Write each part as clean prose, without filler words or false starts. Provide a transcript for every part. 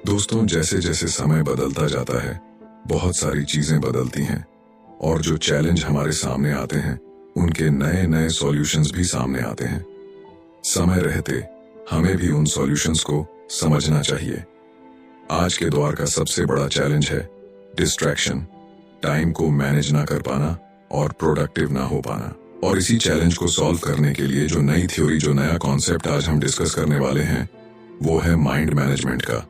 दोस्तों, जैसे जैसे समय बदलता जाता है बहुत सारी चीजें बदलती हैं और जो चैलेंज हमारे सामने आते हैं उनके नए नए सॉल्यूशंस भी सामने आते हैं। समय रहते हमें भी उन सॉल्यूशंस को समझना चाहिए। आज के दौर का सबसे बड़ा चैलेंज है डिस्ट्रैक्शन, टाइम को मैनेज ना कर पाना और प्रोडक्टिव ना हो पाना। और इसी चैलेंज को सॉल्व करने के लिए जो नई थ्योरी, जो नया कॉन्सेप्ट आज हम डिस्कस करने वाले हैं वो है माइंड मैनेजमेंट का,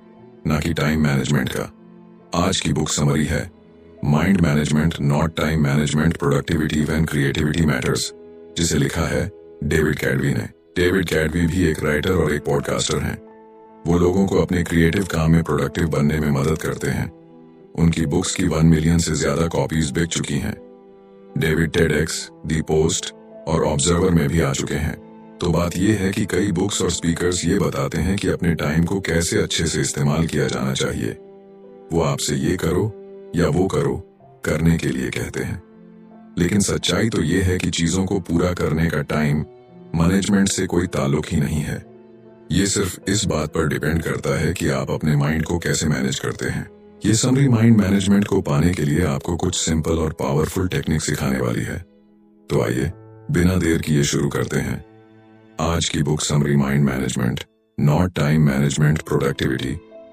ना कि टाइम मैनेजमेंट का। आज की बुक समरी है mind management not time management, productivity when creativity matters, जिसे लिखा है डेविड कैडवी ने। डेविड कैडवी भी एक राइटर और एक पॉडकास्टर हैं। वो लोगों को अपने क्रिएटिव काम में प्रोडक्टिव बनने में मदद करते हैं। उनकी बुक्स की 1 मिलियन से ज्यादा कॉपीज बिक चुकी हैं। डेविड टेडएक्स, दी पोस्ट और ऑब्जर्वर में भी आ चुके हैं। तो बात यह है कि कई बुक्स और स्पीकर्स ये बताते हैं कि अपने टाइम को कैसे अच्छे से इस्तेमाल किया जाना चाहिए। वो आपसे ये करो या वो करो करने के लिए कहते हैं, लेकिन सच्चाई तो ये है कि चीजों को पूरा करने का टाइम मैनेजमेंट से कोई ताल्लुक ही नहीं है। ये सिर्फ इस बात पर डिपेंड करता है कि आप अपने माइंड को कैसे मैनेज करते हैं। ये समरी माइंड मैनेजमेंट को पाने के लिए आपको कुछ सिंपल और पावरफुल टेक्निक सिखाने वाली है। तो आइए बिना देर किए शुरू करते हैं। आज की book summary mind management not time management, productivity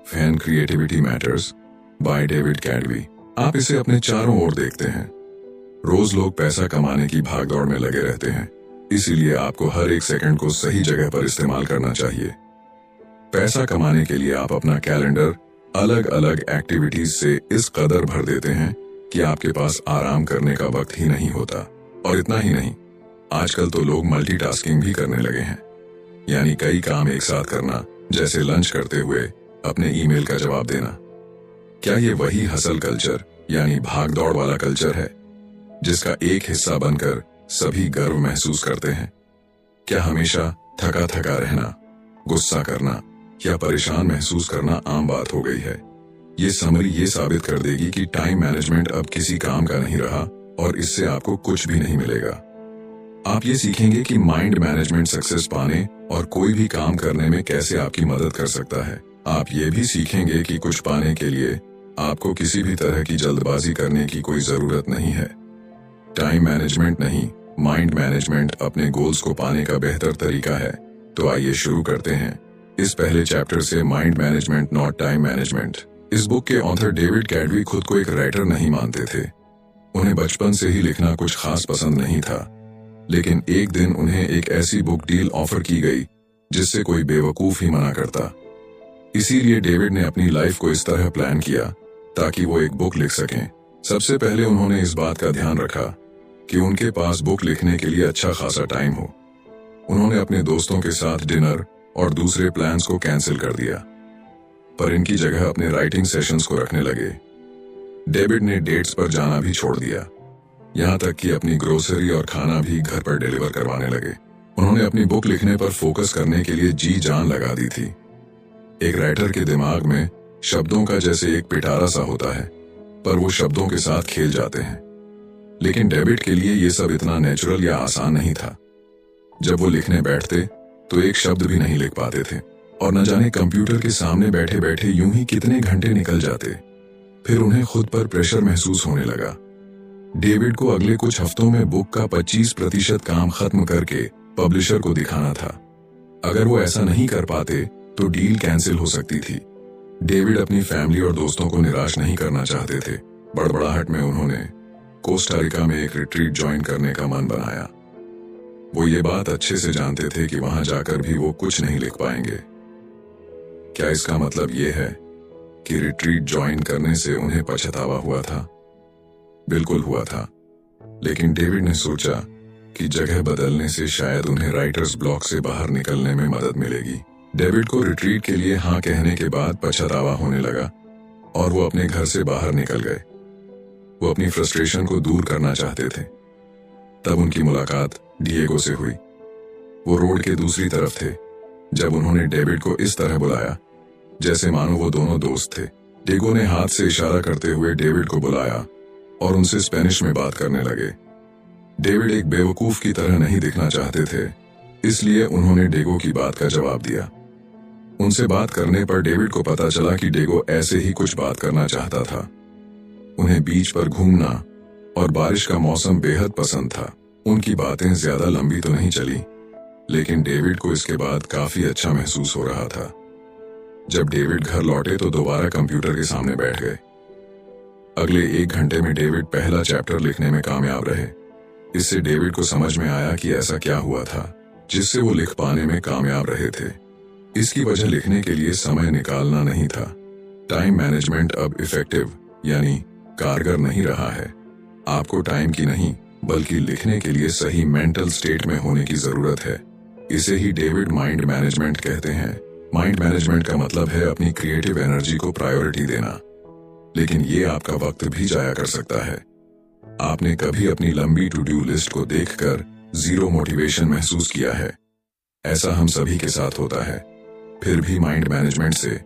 when creativity matters by David Kadavy. आप इसे अपने चारों ओर देखते हैं। रोज लोग पैसा कमाने की भागदौड़ में लगे रहते हैं, इसीलिए आपको हर एक सेकंड को सही जगह पर इस्तेमाल करना चाहिए। पैसा कमाने के लिए आप अपना कैलेंडर अलग अलग एक्टिविटीज से इस कदर भर देते हैं कि आपके पास आराम करने का वक्त ही नहीं होता। और इतना ही नहीं, आजकल तो लोग मल्टीटास्किंग भी करने लगे हैं, यानी कई काम एक साथ करना, जैसे लंच करते हुए अपने ईमेल का जवाब देना। क्या ये वही हसल कल्चर यानी भागदौड़ वाला कल्चर है जिसका एक हिस्सा बनकर सभी गर्व महसूस करते हैं? क्या हमेशा थका थका रहना, गुस्सा करना या परेशान महसूस करना आम बात हो गई है? ये समरी ये साबित कर देगी कि टाइम मैनेजमेंट अब किसी काम का नहीं रहा और इससे आपको कुछ भी नहीं मिलेगा। आप ये सीखेंगे कि माइंड मैनेजमेंट सक्सेस पाने और कोई भी काम करने में कैसे आपकी मदद कर सकता है। आप ये भी सीखेंगे कि कुछ पाने के लिए आपको किसी भी तरह की जल्दबाजी करने की कोई जरूरत नहीं है। टाइम मैनेजमेंट नहीं, माइंड मैनेजमेंट अपने गोल्स को पाने का बेहतर तरीका है। तो आइए शुरू करते हैं इस पहले चैप्टर से, mind management not time management. इस बुक के ऑथर डेविड कैडवी खुद को एक राइटर नहीं मानते थे। उन्हें बचपन से ही लिखना कुछ खास पसंद नहीं था, लेकिन एक दिन उन्हें एक ऐसी बुक डील ऑफर की गई जिससे कोई बेवकूफ ही मना करता। इसीलिए डेविड ने अपनी लाइफ को इस तरह प्लान किया ताकि वो एक बुक लिख सकें। सबसे पहले उन्होंने इस बात का ध्यान रखा कि उनके पास बुक लिखने के लिए अच्छा खासा टाइम हो। उन्होंने अपने दोस्तों के साथ डिनर और दूसरे प्लान्स को कैंसिल कर दिया, पर इनकी जगह अपने राइटिंग सेशंस को रखने लगे। डेविड ने डेट्स पर जाना भी छोड़ दिया, यहाँ तक कि अपनी ग्रोसरी और खाना भी घर पर डिलीवर करवाने लगे। उन्होंने अपनी बुक लिखने पर फोकस करने के लिए जी जान लगा दी थी। एक राइटर के दिमाग में शब्दों का जैसे एक पिटारा सा होता है, पर वो शब्दों के साथ खेल जाते हैं। लेकिन डेविड के लिए ये सब इतना नेचुरल या आसान नहीं था। जब वो लिखने बैठते तो एक शब्द भी नहीं लिख पाते थे और न जाने कंप्यूटर के सामने बैठे बैठे यूं ही कितने घंटे निकल जाते। फिर उन्हें खुद पर प्रेशर महसूस होने लगा। डेविड को अगले कुछ हफ्तों में बुक का 25% काम खत्म करके पब्लिशर को दिखाना था। अगर वो ऐसा नहीं कर पाते तो डील कैंसिल हो सकती थी। डेविड अपनी फैमिली और दोस्तों को निराश नहीं करना चाहते थे। बड़बड़ाहट में उन्होंने कोस्टा रिका में एक रिट्रीट ज्वाइन करने का मन बनाया। वो ये बात अच्छे से जानते थे कि वहां जाकर भी वो कुछ नहीं लिख पाएंगे। क्या इसका मतलब ये है कि रिट्रीट ज्वाइन करने से उन्हें पछतावा हुआ था? बिल्कुल हुआ था, लेकिन डेविड ने सोचा कि जगह बदलने से शायद उन्हें राइटर्स ब्लॉक से बाहर निकलने में मदद मिलेगी। डेविड को रिट्रीट के लिए हाँ कहने के बाद पछतावा होने लगा और वो अपने घर से बाहर निकल गए। वो अपनी फ्रस्ट्रेशन को दूर करना चाहते थे। तब उनकी मुलाकात डिएगो से हुई। वो रोड के दूसरी तरफ थे जब उन्होंने डेविड को इस तरह बुलाया जैसे मानो वो दोनों दोस्त थे। डिएगो ने हाथ से इशारा करते हुए डेविड को बुलाया और उनसे स्पेनिश में बात करने लगे। डेविड एक बेवकूफ की तरह नहीं दिखना चाहते थे, इसलिए उन्होंने डिएगो की बात का जवाब दिया। उनसे बात करने पर डेविड को पता चला कि डेगो ऐसे ही कुछ बात करना चाहता था। उन्हें बीच पर घूमना और बारिश का मौसम बेहद पसंद था। उनकी बातें ज्यादा लंबी तो नहीं चली, लेकिन डेविड को इसके बाद काफी अच्छा महसूस हो रहा था। जब डेविड घर लौटे तो दोबारा कंप्यूटर के सामने बैठ गए। अगले 1 घंटे में डेविड पहला चैप्टर लिखने में कामयाब रहे। इससे डेविड को समझ में आया कि ऐसा क्या हुआ था जिससे वो लिख पाने में कामयाब रहे थे। इसकी वजह लिखने के लिए समय निकालना नहीं था। टाइम मैनेजमेंट अब इफेक्टिव यानी कारगर नहीं रहा है। आपको टाइम की नहीं बल्कि लिखने के लिए सही मेंटल स्टेट में होने की जरूरत है। इसे ही डेविड माइंड मैनेजमेंट कहते हैं। माइंड मैनेजमेंट का मतलब है अपनी क्रिएटिव एनर्जी को प्रायोरिटी देना, लेकिन ये आपका वक्त भी जाया कर सकता है। आपने कभी अपनी लंबी टू डू लिस्ट को देखकर जीरो मोटिवेशन महसूस किया है? ऐसा हम सभी के साथ होता है। फिर भी माइंड मैनेजमेंट से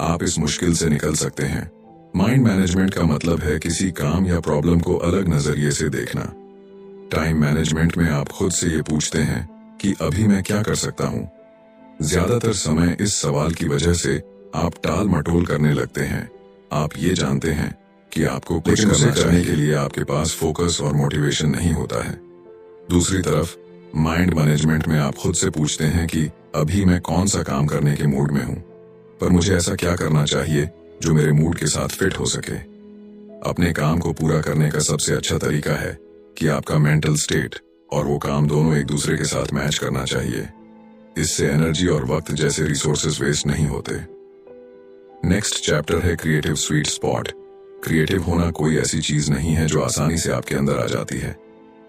आप इस मुश्किल से निकल सकते हैं। माइंड मैनेजमेंट का मतलब है किसी काम या प्रॉब्लम को अलग नजरिए से देखना। टाइम मैनेजमेंट में आप खुद से ये पूछते हैं कि अभी मैं क्या कर सकता हूँ। ज्यादातर समय इस सवाल की वजह से आप टाल मटोल करने लगते हैं। आप ये जानते हैं कि आपको कुछ करने के लिए आपके पास फोकस और मोटिवेशन नहीं होता है। दूसरी तरफ माइंड मैनेजमेंट में आप खुद से पूछते हैं कि अभी मैं कौन सा काम करने के मूड में हूँ, पर मुझे ऐसा क्या करना चाहिए जो मेरे मूड के साथ फिट हो सके। अपने काम को पूरा करने का सबसे अच्छा तरीका है कि आपका मेंटल स्टेट और वो काम दोनों एक दूसरे के साथ मैच करना चाहिए। इससे एनर्जी और वक्त जैसे रिसोर्सेज वेस्ट नहीं होते। नेक्स्ट चैप्टर है क्रिएटिव स्वीट स्पॉट। क्रिएटिव होना कोई ऐसी चीज नहीं है जो आसानी से आपके अंदर आ जाती है।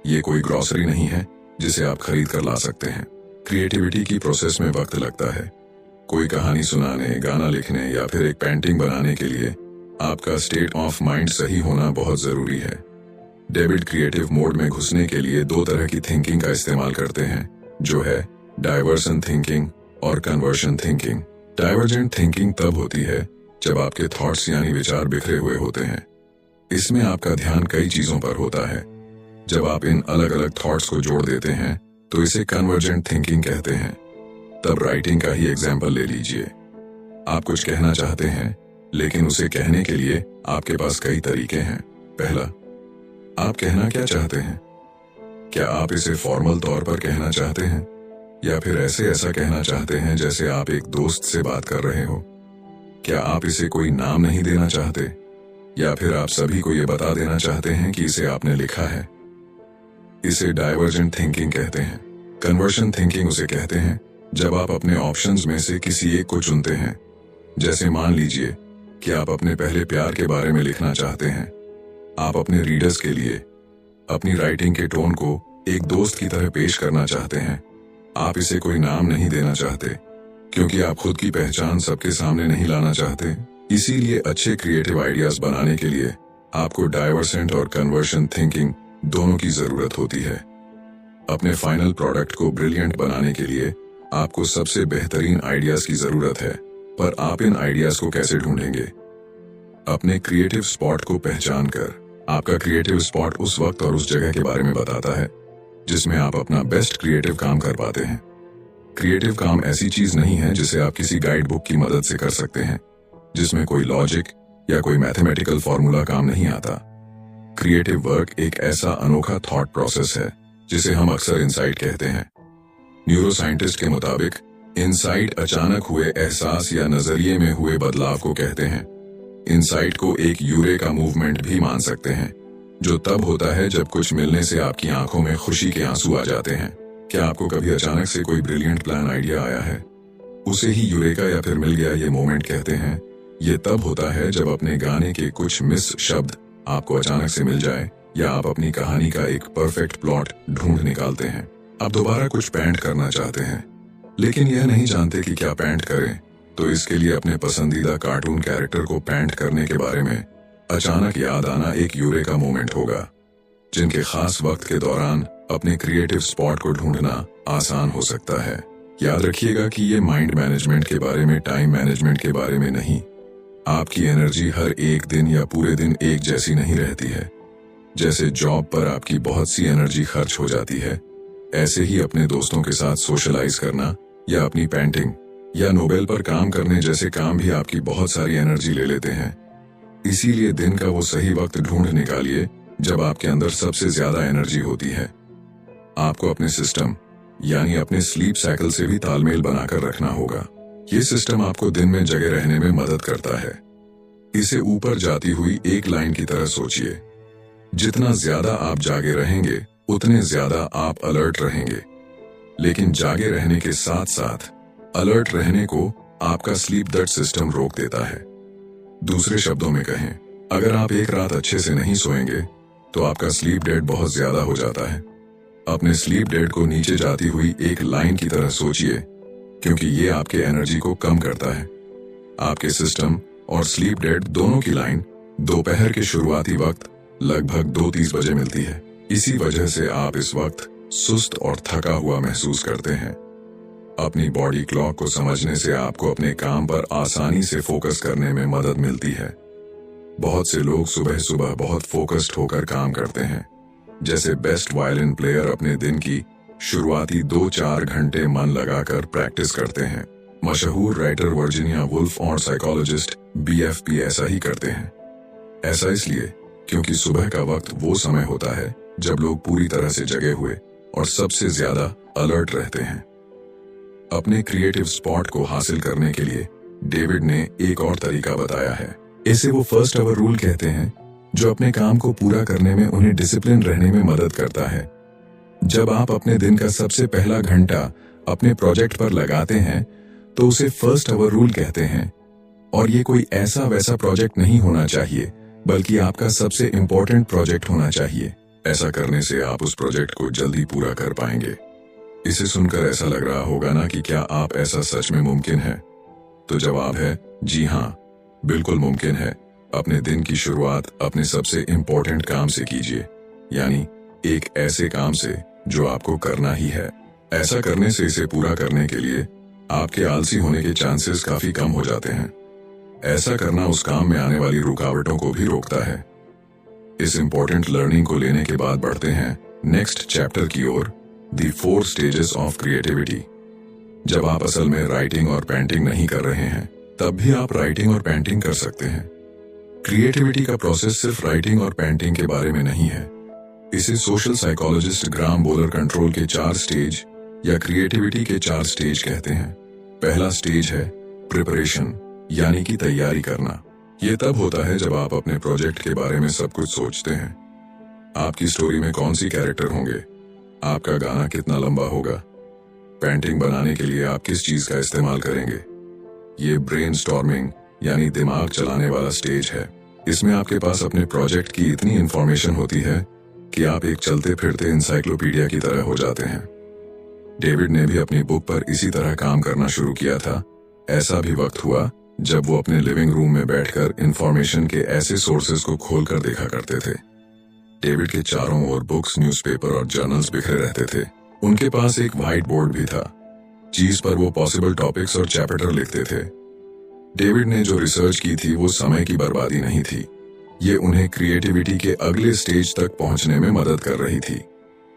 ये कोई ग्रोसरी नहीं है जिसे आप खरीद कर ला सकते हैं। क्रिएटिविटी की प्रोसेस में वक्त लगता है। कोई कहानी सुनाने, गाना लिखने या फिर एक पेंटिंग बनाने के लिए आपका स्टेट ऑफ माइंड सही होना बहुत जरूरी है। डेविड क्रिएटिव मोड में घुसने के लिए 2 तरह की थिंकिंग का इस्तेमाल करते हैं, जो है डाइवर्सन थिंकिंग और कन्वर्शन थिंकिंग। डाइवर्जेंट थिंकिंग तब होती है जब आपके थॉट्स यानी विचार बिखरे हुए होते हैं। इसमें आपका ध्यान कई चीजों पर होता है। जब आप इन अलग अलग थॉट्स को जोड़ देते हैं तो इसे कन्वर्जेंट थिंकिंग कहते हैं। तब राइटिंग का ही एग्जाम्पल ले लीजिए। आप कुछ कहना चाहते हैं, लेकिन उसे कहने के लिए आपके पास कई तरीके हैं। पहला, आप कहना क्या चाहते हैं? क्या आप इसे फॉर्मल तौर पर कहना चाहते हैं या फिर ऐसा कहना चाहते हैं जैसे आप एक दोस्त से बात कर रहे हो? क्या आप इसे कोई नाम नहीं देना चाहते या फिर आप सभी को ये बता देना चाहते हैं कि इसे आपने लिखा है? इसे डाइवर्जेंट थिंकिंग कहते हैं। कन्वर्शन थिंकिंग उसे कहते हैं जब आप अपने ऑप्शंस में से किसी एक को चुनते हैं। जैसे मान लीजिए कि आप अपने पहले प्यार के बारे में लिखना चाहते हैं। आप अपने रीडर्स के लिए अपनी राइटिंग के टोन को एक दोस्त की तरह पेश करना चाहते हैं। आप इसे कोई नाम नहीं देना चाहते क्योंकि आप खुद की पहचान सबके सामने नहीं लाना चाहते। इसीलिए अच्छे क्रिएटिव आइडियाज बनाने के लिए आपको डाइवर्सेंट और कन्वर्शन थिंकिंग दोनों की जरूरत होती है। अपने फाइनल प्रोडक्ट को ब्रिलियंट बनाने के लिए आपको सबसे बेहतरीन आइडियाज की जरूरत है, पर आप इन आइडियाज को कैसे ढूंढेंगे? अपने क्रिएटिव स्पॉट को पहचान कर। आपका क्रिएटिव स्पॉट उस वक्त और उस जगह के बारे में बताता है जिसमें आप अपना बेस्ट क्रिएटिव काम कर पाते हैं। क्रिएटिव काम ऐसी चीज नहीं है जिसे आप किसी गाइड बुक की मदद से कर सकते हैं, जिसमें कोई लॉजिक या कोई मैथमेटिकल फॉर्मूला काम नहीं आता। क्रिएटिव वर्क एक ऐसा अनोखा थॉट प्रोसेस है जिसे हम अक्सर इंसाइट कहते हैं। न्यूरोसाइंटिस्ट के मुताबिक इंसाइट अचानक हुए एहसास या नजरिए में हुए बदलाव को कहते हैं। इंसाइट को एक यूरेका मूवमेंट भी मान सकते हैं, जो तब होता है जब कुछ मिलने से आपकी आंखों में खुशी के आंसू आ जाते हैं। क्या आपको कभी अचानक से कोई ब्रिलियंट प्लान आइडिया आया है? उसे ही यूरेका या फिर मिल गया ये मोमेंट कहते हैं। ये तब होता है जब अपने गाने के कुछ मिस शब्द आपको अचानक से मिल जाए या आप अपनी कहानी का एक परफेक्ट प्लॉट ढूंढ निकालते हैं। आप दोबारा कुछ पेंट करना चाहते हैं, लेकिन यह नहीं जानते कि क्या पेंट करें, तो इसके लिए अपने पसंदीदा कार्टून कैरेक्टर को पेंट करने के बारे में अचानक याद आना एक यूरेका मोमेंट होगा। जिनके खास वक्त के दौरान अपने क्रिएटिव स्पॉट को ढूंढना आसान हो सकता है। याद रखिएगा कि ये माइंड मैनेजमेंट के बारे में, टाइम मैनेजमेंट के बारे में नहीं। आपकी एनर्जी हर एक दिन या पूरे दिन एक जैसी नहीं रहती है। जैसे जॉब पर आपकी बहुत सी एनर्जी खर्च हो जाती है, ऐसे ही अपने दोस्तों के साथ सोशलाइज करना या अपनी पेंटिंग या नोबेल पर काम करने जैसे काम भी आपकी बहुत सारी एनर्जी ले लेते हैं। इसीलिए दिन का वो सही वक्त ढूंढ निकालिए जब आपके अंदर सबसे ज्यादा एनर्जी होती है। आपको अपने सिस्टम यानी अपने स्लीप साइकिल से भी तालमेल बनाकर रखना होगा। ये सिस्टम आपको दिन में जगे रहने में मदद करता है। इसे ऊपर जाती हुई एक लाइन की तरह सोचिए। जितना ज्यादा आप जागे रहेंगे उतने ज्यादा आप अलर्ट रहेंगे, लेकिन जागे रहने के साथ साथ अलर्ट रहने को आपका स्लीप डेट सिस्टम रोक देता है। दूसरे शब्दों में कहें, अगर आप एक रात अच्छे से नहीं सोएंगे तो आपका स्लीप डेट बहुत ज्यादा हो जाता है। अपने स्लीप डेट को नीचे जाती हुई एक लाइन की तरह सोचिए, क्योंकि ये आपके एनर्जी को कम करता है। आपके सिस्टम और स्लीप डेट दोनों की लाइन दोपहर के शुरुआती वक्त लगभग 2:30 बजे मिलती है। इसी वजह से आप इस वक्त सुस्त और थका हुआ महसूस करते हैं। अपनी बॉडी क्लॉक को समझने से आपको अपने काम पर आसानी से फोकस करने में मदद मिलती है। बहुत से लोग सुबह सुबह बहुत फोकस्ड होकर काम करते हैं, जैसे बेस्ट वायलिन प्लेयर अपने दिन की शुरुआती 2-4 घंटे मन लगाकर प्रैक्टिस करते हैं। मशहूर राइटर वर्जीनिया वुल्फ और साइकोलॉजिस्ट BFP ऐसा ही करते हैं। ऐसा इसलिए क्योंकि सुबह का वक्त वो समय होता है जब लोग पूरी तरह से जगे हुए और सबसे ज्यादा अलर्ट रहते हैं। अपने क्रिएटिव स्पॉट को हासिल करने के लिए डेविड ने एक और तरीका बताया है। इसे वो फर्स्ट आवर रूल कहते हैं, जो अपने काम को पूरा करने में उन्हें डिसिप्लिन रहने में मदद करता है। जब आप अपने दिन का सबसे पहला घंटा अपने प्रोजेक्ट पर लगाते हैं तो उसे फर्स्ट आवर रूल कहते हैं। और ये कोई ऐसा वैसा प्रोजेक्ट नहीं होना चाहिए, बल्कि आपका सबसे इम्पोर्टेंट प्रोजेक्ट होना चाहिए। ऐसा करने से आप उस प्रोजेक्ट को जल्दी पूरा कर पाएंगे। इसे सुनकर ऐसा लग रहा होगा ना कि क्या आप ऐसा सच में मुमकिन है? तो जवाब है जी हाँ, बिल्कुल मुमकिन है। अपने दिन की शुरुआत अपने सबसे इम्पोर्टेंट काम से कीजिए, यानी एक ऐसे काम से जो आपको करना ही है। ऐसा करने से इसे पूरा करने के लिए आपके आलसी होने के चांसेस काफी कम हो जाते हैं। ऐसा करना उस काम में आने वाली रुकावटों को भी रोकता है। इस इम्पोर्टेंट लर्निंग को लेने के बाद बढ़ते हैं नेक्स्ट चैप्टर की ओर, द 4 स्टेजेस ऑफ क्रिएटिविटी। जब आप असल में राइटिंग और पेंटिंग नहीं कर रहे हैं, तब भी आप राइटिंग और पेंटिंग कर सकते हैं। क्रिएटिविटी का प्रोसेस सिर्फ राइटिंग और पेंटिंग के बारे में नहीं है। इसे सोशल साइकोलॉजिस्ट ग्राम बोलर कंट्रोल के 4 स्टेज या क्रिएटिविटी के 4 स्टेज कहते हैं। पहला स्टेज है प्रिपरेशन, यानी कि तैयारी करना। ये तब होता है जब आप अपने प्रोजेक्ट के बारे में सब कुछ सोचते हैं। आपकी स्टोरी में कौन सी कैरेक्टर होंगे, आपका गाना कितना लंबा होगा, पेंटिंग बनाने के लिए आप किस चीज का इस्तेमाल करेंगे। ये ब्रेनस्टॉर्मिंग यानी दिमाग चलाने वाला स्टेज है। इसमें आपके पास अपने प्रोजेक्ट की इतनी इंफॉर्मेशन होती है कि आप एक चलते फिरते इंसाइक्लोपीडिया की तरह हो जाते हैं। डेविड ने भी अपनी बुक पर इसी तरह काम करना शुरू किया था। ऐसा भी वक्त हुआ जब वो अपने लिविंग रूम में बैठकर इंफॉर्मेशन के ऐसे सोर्सेज को खोलकर देखा करते थे। डेविड के चारों ओर बुक्स, न्यूज़पेपर और जर्नल्स बिखरे रहते थे। उनके पास एक व्हाइट बोर्ड भी था, जिस पर वो पॉसिबल टॉपिक्स और चैप्टर लिखते थे। डेविड ने जो रिसर्च की थी वो समय की बर्बादी नहीं थी, ये उन्हें क्रिएटिविटी के अगले स्टेज तक पहुंचने में मदद कर रही थी।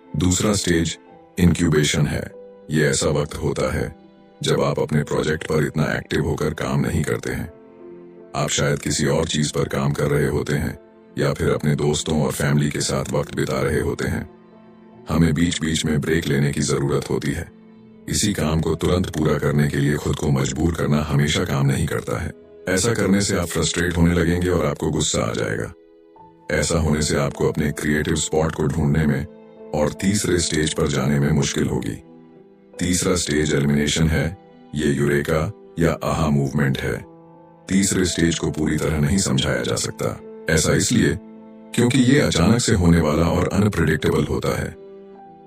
दूसरा स्टेज इंक्यूबेशन है। ये ऐसा वक्त होता है जब आप अपने प्रोजेक्ट पर इतना एक्टिव होकर काम नहीं करते हैं। आप शायद किसी और चीज पर काम कर रहे होते हैं या फिर अपने दोस्तों और फैमिली के साथ वक्त बिता रहे होते हैं। हमें बीच बीच में ब्रेक लेने की जरूरत होती है। इसी काम को तुरंत पूरा करने के लिए खुद को मजबूर करना हमेशा काम नहीं करता है। ऐसा करने से आप फ्रस्ट्रेट होने लगेंगे और आपको गुस्सा आ जाएगा। ऐसा होने से आपको अपने क्रिएटिव स्पॉट को ढूंढने में और तीसरे स्टेज पर जाने में मुश्किल होगी। तीसरा स्टेज एलिमिनेशन है। ये यूरेका या आहा मूवमेंट है। तीसरे स्टेज को पूरी तरह नहीं समझाया जा सकता। ऐसा इसलिए क्योंकि ये अचानक से होने वाला और अनप्रेडिक्टेबल होता है।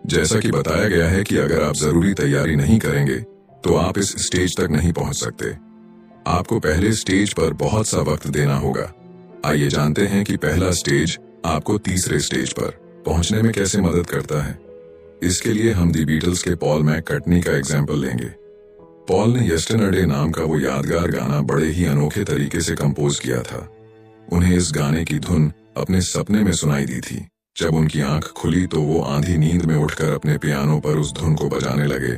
जैसा कि बताया गया है कि अगर आप जरूरी तैयारी नहीं करेंगे तो आप इस स्टेज तक नहीं पहुंच सकते। आपको पहले स्टेज पर बहुत सा वक्त देना होगा। आइए जानते हैं कि पहला स्टेज आपको तीसरे स्टेज पर पहुंचने में कैसे मदद करता है। इसके लिए हम दी बीटल्स के पॉल मैककार्टनी का एग्जाम्पल लेंगे। पॉल ने यस्टरडे नाम का वो यादगार गाना बड़े ही अनोखे तरीके से कंपोज किया था। उन्हें इस गाने की धुन अपने सपने में सुनाई दी थी। जब उनकी आंख खुली तो वो आंधी नींद में उठकर अपने पियानो पर उस धुन को बजाने लगे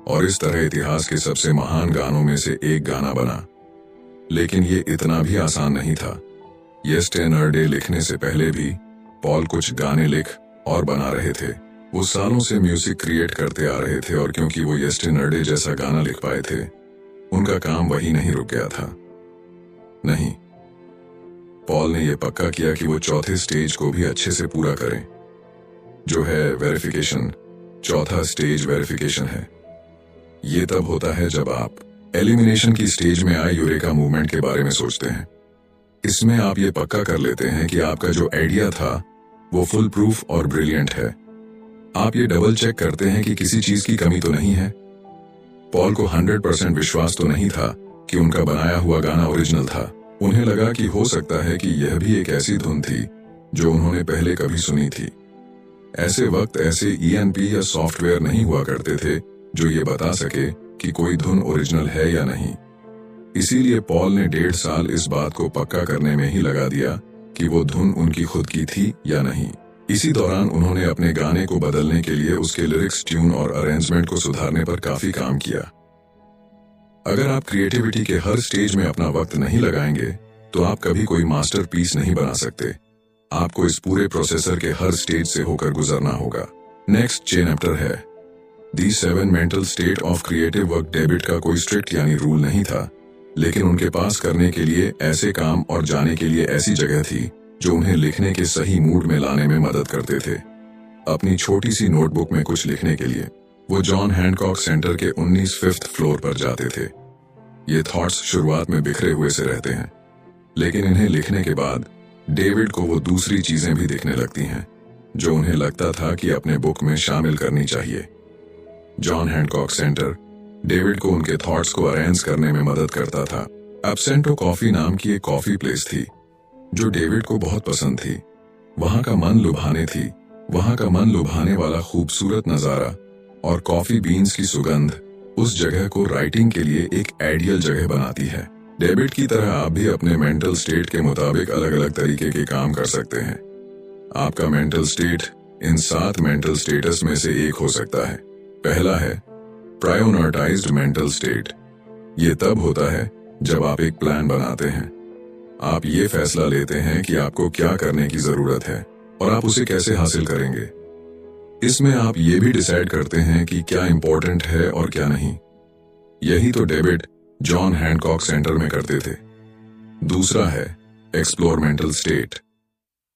और इस तरह इतिहास के सबसे महान गानों में से एक गाना बना। लेकिन ये इतना भी आसान नहीं था। येस्टरडे लिखने से पहले भी पॉल कुछ गाने लिख और बना रहे थे। वो सालों से म्यूजिक क्रिएट करते आ रहे थे और क्योंकि वो येस्टरडे जैसा गाना लिख पाए थे, उनका काम वही नहीं रुक गया था। नहीं, पॉल ने यह पक्का किया कि वो चौथे स्टेज को भी अच्छे से पूरा करें, जो है वेरिफिकेशन। चौथा स्टेज वेरिफिकेशन है। ये तब होता है जब आप एलिमिनेशन की स्टेज में आए यूरेका मूवमेंट के बारे में सोचते हैं। इसमें आप ये पक्का कर लेते हैं कि आपका जो आइडिया था वो फुल प्रूफ और ब्रिलियंट है। आप ये डबल चेक करते हैं कि किसी चीज की कमी तो नहीं है। पॉल को 100% विश्वास तो नहीं था कि उनका बनाया हुआ गाना ओरिजिनल था। उन्हें लगा कि हो सकता है कि यह भी एक ऐसी धुन थी जो उन्होंने पहले कभी सुनी थी। ऐसे वक्त ऐसे ENP या सॉफ्टवेयर नहीं हुआ करते थे जो ये बता सके कि कोई धुन ओरिजिनल है या नहीं। इसीलिए पॉल ने 1.5 साल इस बात को पक्का करने में ही लगा दिया कि वो धुन उनकी खुद की थी या नहीं। इसी दौरान उन्होंने अपने गाने को बदलने के लिए उसके लिरिक्स, ट्यून और अरेंजमेंट को सुधारने पर काफी काम किया। अगर आप क्रिएटिविटी के हर स्टेज में अपना वक्त नहीं लगाएंगे तो आप कभी कोई मास्टरपीस नहीं बना सकते। आपको इस पूरे प्रोसेसर के हर स्टेज से होकर गुजरना होगा। नेक्स्ट चैप्टर है दी 7 mental state of creative work. David का कोई स्ट्रिक्ट यानी रूल नहीं था, लेकिन उनके पास करने के लिए ऐसे काम और जाने के लिए ऐसी जगह थी जो उन्हें लिखने के सही मूड में लाने में मदद करते थे। अपनी छोटी सी नोटबुक में कुछ लिखने के लिए वो जॉन हैंकॉक सेंटर के 19 5th फ्लोर पर जाते थे। ये थॉट्स शुरुआत में बिखरे हुए से रहते हैं, लेकिन इन्हें लिखने के बाद डेविड को वो दूसरी चीजें भी दिखने लगती हैं जो उन्हें लगता था कि अपने बुक में शामिल करनी चाहिए। जॉन हैंकॉक सेंटर डेविड को उनके थॉट्स को अरेंज करने में मदद करता था। एब्सेंटो कॉफी नाम की एक कॉफी प्लेस थी जो डेविड को बहुत पसंद थी। वहां का मन लुभाने वाला खूबसूरत नजारा और कॉफी बीन्स की सुगंध उस जगह को राइटिंग के लिए एक आइडियल जगह बनाती है। डेविड की तरह आप भी अपने मेंटल स्टेट के मुताबिक अलग अलग तरीके के काम कर सकते हैं। आपका mental state in 7 mental status में से एक हो सकता है। पहला है प्रायोरिटाइज्ड मेंटल स्टेट। ये तब होता है जब आप एक प्लान बनाते हैं। आप ये फैसला लेते हैं कि आपको क्या करने की जरूरत है और आप उसे कैसे हासिल करेंगे। इसमें आप ये भी डिसाइड करते हैं कि क्या इंपॉर्टेंट है और क्या नहीं। यही तो डेविड जॉन हैंकॉक सेंटर में करते थे। दूसरा है एक्सप्लोर मेंटल स्टेट।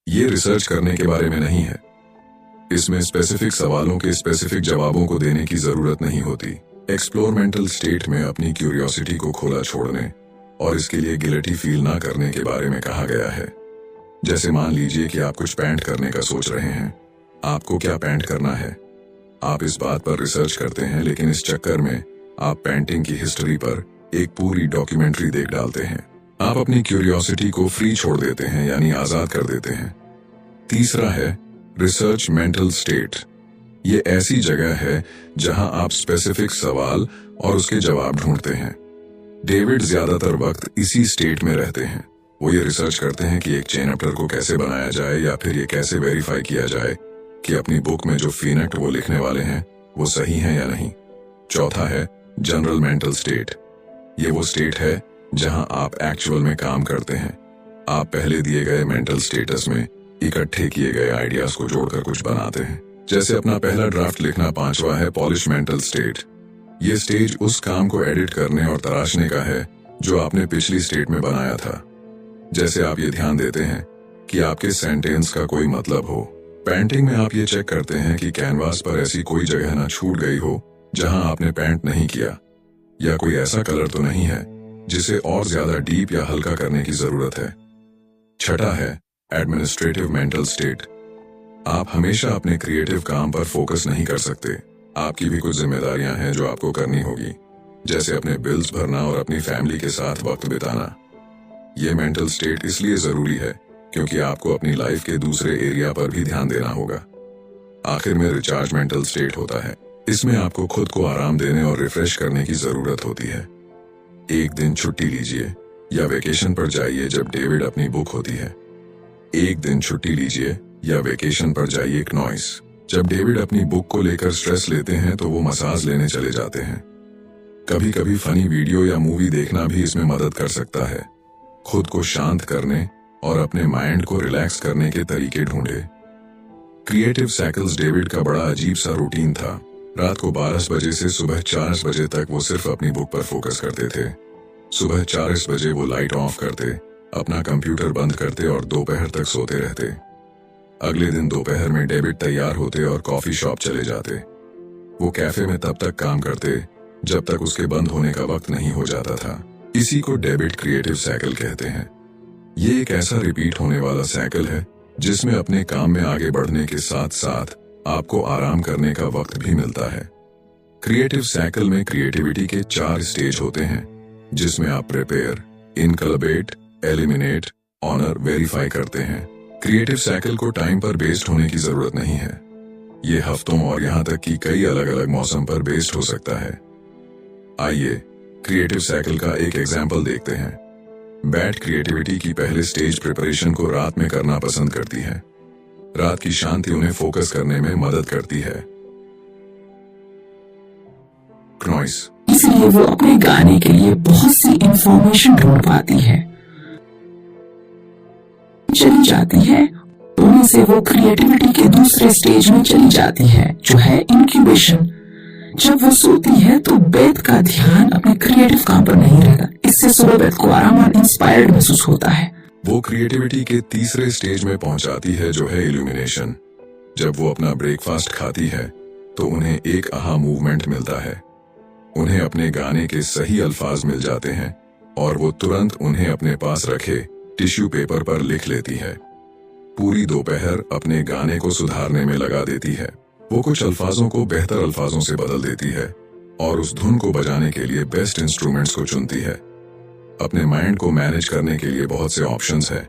ये रिसर्च करने के बारे में नहीं है। इसमें स्पेसिफिक सवालों के स्पेसिफिक जवाबों को देने की जरूरत नहीं होती। एक्सप्लोर मेंटल स्टेट में अपनी क्यूरियोसिटी को खुला छोड़ने और इसके लिए गिल्टी फील ना करने के बारे में कहा गया है। जैसे मान लीजिए कि आप कुछ पेंट करने का सोच रहे हैं। आपको क्या पेंट करना है, आप इस बात पर रिसर्च करते हैं, लेकिन इस चक्कर में आप पेंटिंग की हिस्ट्री पर एक पूरी डॉक्यूमेंट्री देख डालते हैं। आप अपनी क्यूरियोसिटी को फ्री छोड़ देते हैं, यानी आजाद कर देते हैं। तीसरा है रिसर्च मेंटल स्टेट। ये ऐसी जगह है जहां आप स्पेसिफिक सवाल और उसके जवाब ढूंढते हैं। डेविड ज्यादातर वक्त इसी स्टेट में रहते हैं। वो ये रिसर्च करते हैं कि एक चैप्टर को कैसे बनाया जाए या फिर ये कैसे वेरीफाई किया जाए कि अपनी बुक में जो फीनेक्ट वो लिखने वाले हैं वो सही है या नहीं। चौथा है जनरल मेंटल स्टेट। ये वो स्टेट है जहां आप एक्चुअल में काम करते हैं। आप पहले दिए गए मेंटल स्टेटस में इकट्ठे किए गए आइडियाज को जोड़कर कुछ बनाते हैं। जैसे अपना पहला ड्राफ्ट लिखना। पांचवा है पॉलिश मेंटल स्टेट। ये स्टेज उस काम को एडिट करने और तराशने का है जो आपने पिछली स्टेट में बनाया था। जैसे आप ये ध्यान देते हैं कि आपके सेंटेंस का कोई मतलब हो। पेंटिंग में आप ये चेक करते हैं कि कैनवास पर ऐसी कोई जगह ना छूट गई हो जहां आपने पेंट नहीं किया, या कोई ऐसा कलर तो नहीं है जिसे और ज्यादा डीप या हल्का करने की जरूरत है। छठा है एडमिनिस्ट्रेटिव मेंटल स्टेट। आप हमेशा अपने क्रिएटिव काम पर फोकस नहीं कर सकते। आपकी भी कुछ जिम्मेदारियां हैं जो आपको करनी होगी, जैसे अपने बिल्स भरना और अपनी फैमिली के साथ वक्त बिताना। ये मेंटल स्टेट इसलिए जरूरी है क्योंकि आपको अपनी लाइफ के दूसरे एरिया पर भी ध्यान देना होगा। आखिर में रिचार्ज मेंटल स्टेट होता है। इसमें आपको खुद को आराम देने और रिफ्रेश करने की जरूरत होती है। एक दिन छुट्टी लीजिए या वेकेशन पर जाइए जब डेविड अपनी बुक होती है। एक दिन छुट्टी लीजिए या वेकेशन पर जाइए एक नॉइस जब डेविड अपनी बुक को लेकर स्ट्रेस लेते हैं तो वो मसाज लेने चले जाते हैं। कभी कभी फनी वीडियो या मूवी देखना भी इसमें मदद कर सकता है। खुद को शांत करने और अपने माइंड को रिलैक्स करने के तरीके ढूंढे। क्रिएटिव साइकिल्स डेविड का बड़ा अजीब सा रूटीन था। रात को 12 बजे से सुबह 4 बजे तक वो सिर्फ अपनी बुक पर फोकस करते थे। सुबह 4 बजे वो लाइट ऑफ करते, अपना कंप्यूटर बंद करते और दोपहर तक सोते रहते। अगले दिन दोपहर में डेविड तैयार होते और कॉफी शॉप चले जाते। वो कैफे में तब तक काम करते जब तक उसके बंद होने का वक्त नहीं हो जाता था। इसी को डेविड क्रिएटिव साइकिल कहते हैं। ये एक ऐसा रिपीट होने वाला साइकिल है जिसमें अपने काम में आगे बढ़ने के साथ साथ आपको आराम करने का वक्त भी मिलता है। क्रिएटिव साइकिल में क्रिएटिविटी के 4 स्टेज होते हैं, जिसमें आप प्रिपेयर, इनकलबेट, एलिमिनेट, ऑनर, वेरीफाई करते हैं। क्रिएटिव साइकिल को टाइम पर बेस्ड होने की जरूरत नहीं है। ये हफ्तों और यहाँ तक कि कई अलग अलग मौसम पर बेस्ड हो सकता है। आइए क्रिएटिव साइकिल का एक एग्जाम्पल देखते हैं। बैड क्रिएटिविटी की पहले स्टेज प्रिपरेशन को रात में करना पसंद करती है। रात की शांति उन्हें फोकस करने में मदद करती है। नॉइस, इसलिए वो अपने गाने के लिए बहुत सी इंफॉर्मेशन ढूंढ पाती है, चली जाती है। उनमें से वो क्रिएटिविटी के दूसरे स्टेज में चली जाती है, जो है इंक्यूबेशन। जब वो सोती है तो बेथ का ध्यान अपने क्रिएटिव काम पर नहीं रहता। इससे सुबह बेथ को आराम और इंस्पायर्ड महसूस होता है। वो क्रिएटिविटी के तीसरे स्टेज में पहुंचाती है, जो है इल्यूमिनेशन। जब वो अपना ब्रेकफास्ट खाती है तो उन्हें एक आहा मूवमेंट मिलता है। उन्हें अपने गाने के सही अल्फाज मिल जाते हैं और वो तुरंत उन्हें अपने पास रखे टिश्यू पेपर पर लिख लेती है। पूरी दोपहर अपने गाने को सुधारने में लगा देती है। वो कुछ अल्फाजों को बेहतर अल्फाजों से बदल देती है और उस धुन को बजाने के लिए बेस्ट इंस्ट्रूमेंट्स को चुनती है। अपने माइंड को मैनेज करने के लिए बहुत से ऑप्शंस है।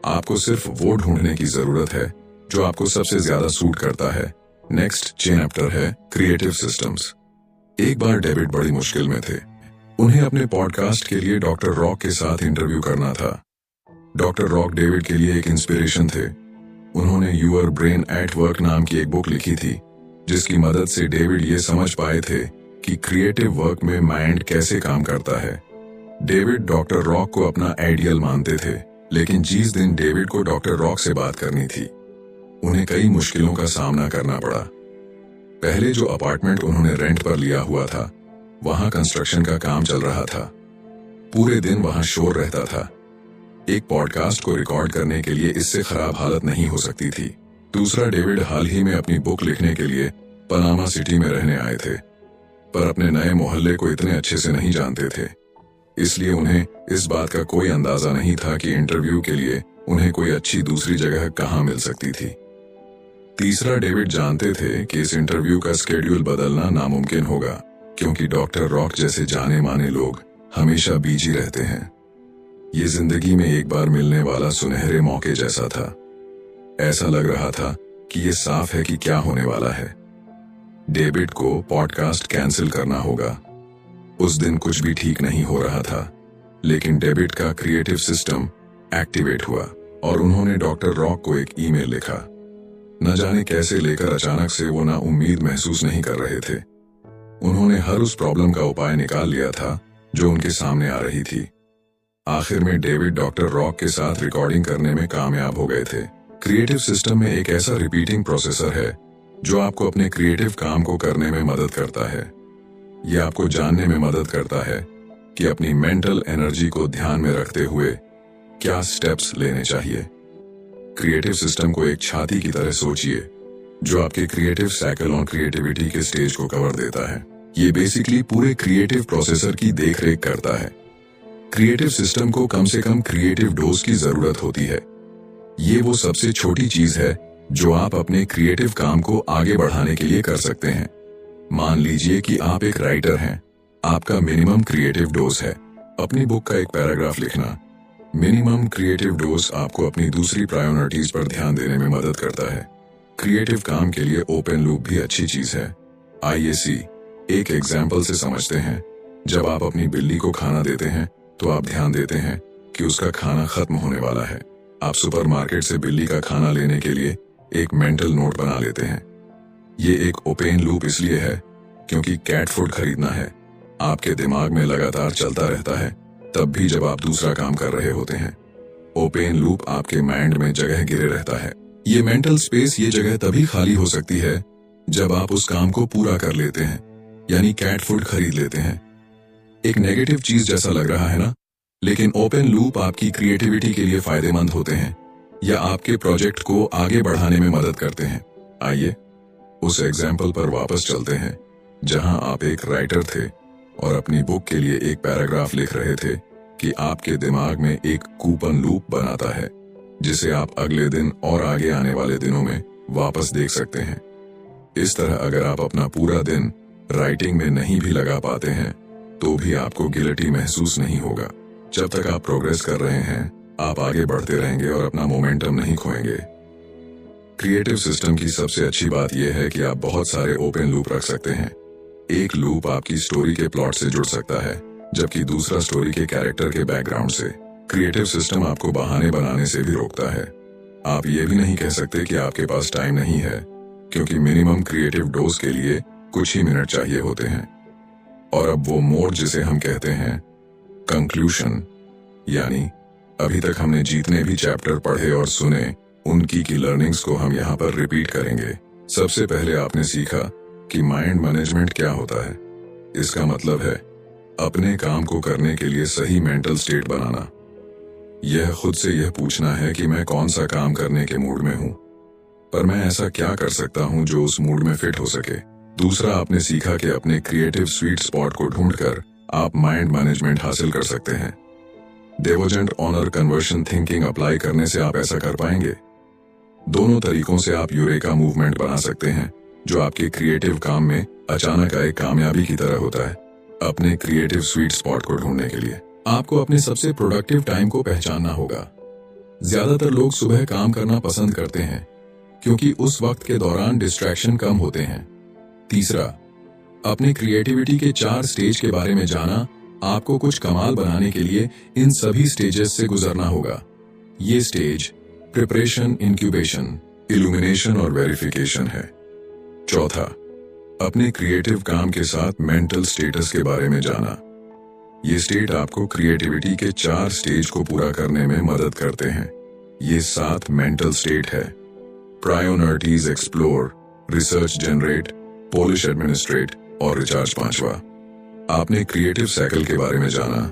आपको सिर्फ वो ढूंढने की जरूरत है जो आपको सबसे ज्यादा सूट करता है। नेक्स्ट चैप्टर है क्रिएटिव सिस्टम्स। एक बार डेविड बड़ी मुश्किल में थे। उन्हें अपने पॉडकास्ट के लिए डॉक्टर रॉक के साथ इंटरव्यू करना था। डॉक्टर रॉक डेविड के लिए एक इंस्पिरेशन थे। उन्होंने यूर ब्रेन एट वर्क नाम की एक बुक लिखी थी, जिसकी मदद से डेविड ये समझ पाए थे कि क्रिएटिव वर्क में माइंड कैसे काम करता है। डेविड डॉक्टर रॉक को अपना आइडियल मानते थे, लेकिन जिस दिन डेविड को डॉक्टर रॉक से बात करनी थी, उन्हें कई मुश्किलों का सामना करना पड़ा। पहले जो अपार्टमेंट उन्होंने रेंट पर लिया हुआ था, वहां कंस्ट्रक्शन का काम चल रहा था। पूरे दिन वहां शोर रहता था। एक पॉडकास्ट को रिकॉर्ड करने के लिए इससे खराब हालत नहीं हो सकती थी। दूसरा, डेविड हाल ही में अपनी बुक लिखने के लिए पनामा सिटी में रहने आए थे, पर अपने नए मोहल्ले को इतने अच्छे से नहीं जानते थे, इसलिए उन्हें इस बात का कोई अंदाजा नहीं था कि इंटरव्यू के लिए उन्हें कोई अच्छी दूसरी जगह कहाँ मिल सकती थी। तीसरा, डेविड जानते थे कि इस इंटरव्यू का स्केड्यूल बदलना नामुमकिन होगा, क्योंकि डॉक्टर रॉक जैसे जाने माने लोग हमेशा बिजी रहते हैं। ये जिंदगी में एक बार मिलने वाला सुनहरे मौके जैसा था। ऐसा लग रहा था कि ये साफ है कि क्या होने वाला है। डेविड को पॉडकास्ट कैंसिल करना होगा। उस दिन कुछ भी ठीक नहीं हो रहा था, लेकिन डेविड का क्रिएटिव सिस्टम एक्टिवेट हुआ और उन्होंने डॉक्टर रॉक को एक ईमेल लिखा। न जाने कैसे लेकर अचानक से वो ना उम्मीद महसूस नहीं कर रहे थे। उन्होंने हर उस प्रॉब्लम का उपाय निकाल लिया था जो उनके सामने आ रही थी। आखिर में डेविड डॉक्टर रॉक के साथ रिकॉर्डिंग करने में कामयाब हो गए थे। क्रिएटिव सिस्टम में एक ऐसा रिपीटिंग प्रोसेसर है जो आपको अपने क्रिएटिव काम को करने में मदद करता है। यह आपको जानने में मदद करता है कि अपनी मेंटल एनर्जी को ध्यान में रखते हुए क्या स्टेप्स लेने चाहिए। क्रिएटिव सिस्टम को एक छाती की तरह सोचिए जो आपके क्रिएटिव साइकिल और क्रिएटिविटी के स्टेज को कवर देता है। ये बेसिकली पूरे क्रिएटिव प्रोसेसर की देखरेख करता है। क्रिएटिव सिस्टम को कम से कम क्रिएटिव डोज की जरूरत होती है। ये वो सबसे छोटी चीज है जो आप अपने क्रिएटिव काम को आगे बढ़ाने के लिए कर सकते हैं। मान लीजिए कि आप एक राइटर हैं। आपका मिनिमम क्रिएटिव डोज है अपनी बुक का एक पैराग्राफ लिखना। मिनिमम क्रिएटिव डोज आपको अपनी दूसरी प्रायोरिटीज पर ध्यान देने में मदद करता है। क्रिएटिव काम के लिए ओपन लूप भी अच्छी चीज है। आईएसी एक एग्जाम्पल से समझते हैं। जब आप अपनी बिल्ली को खाना देते हैं तो आप ध्यान देते हैं कि उसका खाना खत्म होने वाला है। आप सुपरमार्केट से बिल्ली का खाना लेने के लिए एक मेंटल नोट बना लेते हैं। ये एक ओपन लूप इसलिए है क्योंकि कैट फूड खरीदना है आपके दिमाग में लगातार चलता रहता है, तब भी जब आप दूसरा काम कर रहे होते हैं। ओपन लूप आपके माइंड में जगह गिरे रहता है। ये मेंटल स्पेस, ये जगह तभी खाली हो सकती है जब आप उस काम को पूरा कर लेते हैं, यानी कैट फूड खरीद लेते हैं। एक नेगेटिव चीज जैसा लग रहा है ना, लेकिन ओपन लूप आपकी क्रिएटिविटी के लिए फायदेमंद होते हैं या आपके प्रोजेक्ट को आगे बढ़ाने में मदद करते हैं। आइए उस एग्जाम्पल पर वापस चलते हैं जहां आप एक राइटर थे और अपनी बुक के लिए एक पैराग्राफ लिख रहे थे कि आपके दिमाग में एक कूपन लूप बनाता है जिसे आप अगले दिन और आगे आने वाले दिनों में वापस देख सकते हैं। इस तरह अगर आप अपना पूरा दिन राइटिंग में नहीं भी लगा पाते हैं तो भी आपको गिल्टी महसूस नहीं होगा। जब तक आप प्रोग्रेस कर रहे हैं आप आगे बढ़ते रहेंगे और अपना मोमेंटम नहीं खोएंगे। क्रिएटिव सिस्टम की सबसे अच्छी बात यह है कि आप बहुत सारे ओपन लूप रख सकते हैं। एक लूप आपकी स्टोरी के प्लॉट से जुड़ सकता है जबकि दूसरा स्टोरी के कैरेक्टर के बैकग्राउंड से। क्रिएटिव सिस्टम आपको बहाने बनाने से भी रोकता है। आप ये भी नहीं कह सकते कि आपके पास टाइम नहीं है, क्योंकि मिनिमम क्रिएटिव डोज के लिए कुछ ही मिनट चाहिए होते हैं। और अब वो मोड जिसे हम कहते हैं कंक्लूशन, यानी अभी तक हमने जितने भी चैप्टर पढ़े और सुने उनकी की लर्निंग्स को हम यहाँ पर रिपीट करेंगे। सबसे पहले आपने सीखा कि माइंड मैनेजमेंट क्या होता है। इसका मतलब है अपने काम को करने के लिए सही मेंटल स्टेट बनाना। यह खुद से यह पूछना है कि मैं कौन सा काम करने के मूड में हूँ, पर मैं ऐसा क्या कर सकता हूँ जो उस मूड में फिट हो सके। दूसरा, आपने सीखा कि अपने क्रिएटिव स्वीट स्पॉट को ढूंढकर आप माइंड मैनेजमेंट हासिल कर सकते हैं। डिवोजेंट ऑनर कन्वर्शन थिंकिंग अप्लाई करने से आप ऐसा कर पाएंगे। दोनों तरीकों से आप यूरेका मूवमेंट बना सकते हैं जो आपके क्रिएटिव काम में अचानक आए कामयाबी की तरह होता है। अपने क्रिएटिव स्वीट स्पॉट को ढूंढने के लिए आपको अपने सबसे प्रोडक्टिव टाइम को पहचानना होगा। ज्यादातर लोग सुबह काम करना पसंद करते हैं क्योंकि उस वक्त के दौरान डिस्ट्रैक्शन कम होते हैं। तीसरा, अपने क्रिएटिविटी के 4 स्टेज के बारे में जाना। आपको कुछ कमाल बनाने के लिए इन सभी स्टेजेस से गुजरना होगा। ये स्टेज प्रिपरेशन, इंक्यूबेशन, इल्यूमिनेशन और वेरिफिकेशन है। चौथा, अपने क्रिएटिव काम के साथ मेंटल स्टेटस के बारे में जाना। ये स्टेट आपको क्रिएटिविटी के 4 स्टेज को पूरा करने में मदद करते हैं। ये 7 मेंटल स्टेट है: priorities, explore, research, generate, polish, administrate और रिचार्ज। 5वां, आपने क्रिएटिव साइकिल के बारे में जाना।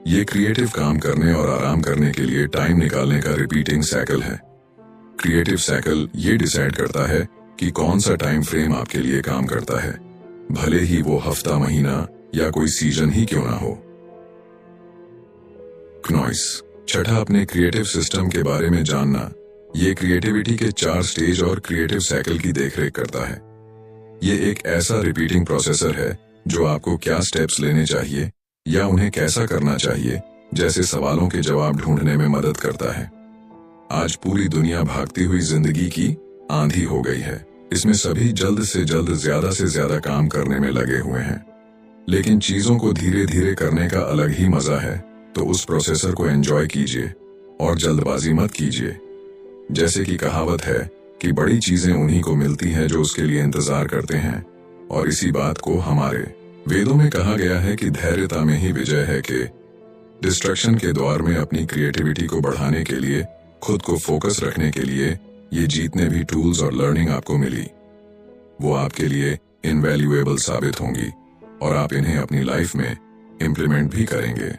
ये क्रिएटिव काम करने और आराम करने के लिए टाइम निकालने का रिपीटिंग साइकिल है। क्रिएटिव साइकिल ये डिसाइड करता है कि कौन सा टाइम फ्रेम आपके लिए काम करता है, भले ही वो हफ्ता, महीना या कोई सीजन ही क्यों ना हो। नॉइस। छठा, अपने क्रिएटिव सिस्टम के बारे में जानना। ये क्रिएटिविटी के 4 स्टेज और क्रिएटिव साइकिल की देखरेख करता है। ये एक ऐसा रिपीटिंग प्रोसेसर है जो आपको क्या स्टेप्स लेने चाहिए या उन्हें कैसा करना चाहिए जैसे सवालों के जवाब ढूंढने में मदद करता है। आज पूरी दुनिया भागती हुई जिंदगी की आंधी हो गई है। इसमें सभी जल्द से ज्यादा काम करने में लगे हुए हैं, लेकिन चीजों को धीरे धीरे करने का अलग ही मजा है। तो उस प्रोसेसर को एंजॉय कीजिए और जल्दबाजी मत कीजिए। जैसे कि कहावत है कि बड़ी चीजें उन्हीं को मिलती हैं जो उसके लिए इंतजार करते हैं, और इसी बात को हमारे वेदों में कहा गया है कि धैर्यता में ही विजय है। कि डिस्ट्रैक्शन के दौर में अपनी क्रिएटिविटी को बढ़ाने के लिए, खुद को फोकस रखने के लिए ये जितने भी टूल्स और लर्निंग आपको मिली वो आपके लिए इनवैल्यूएबल साबित होंगी और आप इन्हें अपनी लाइफ में इम्प्लीमेंट भी करेंगे।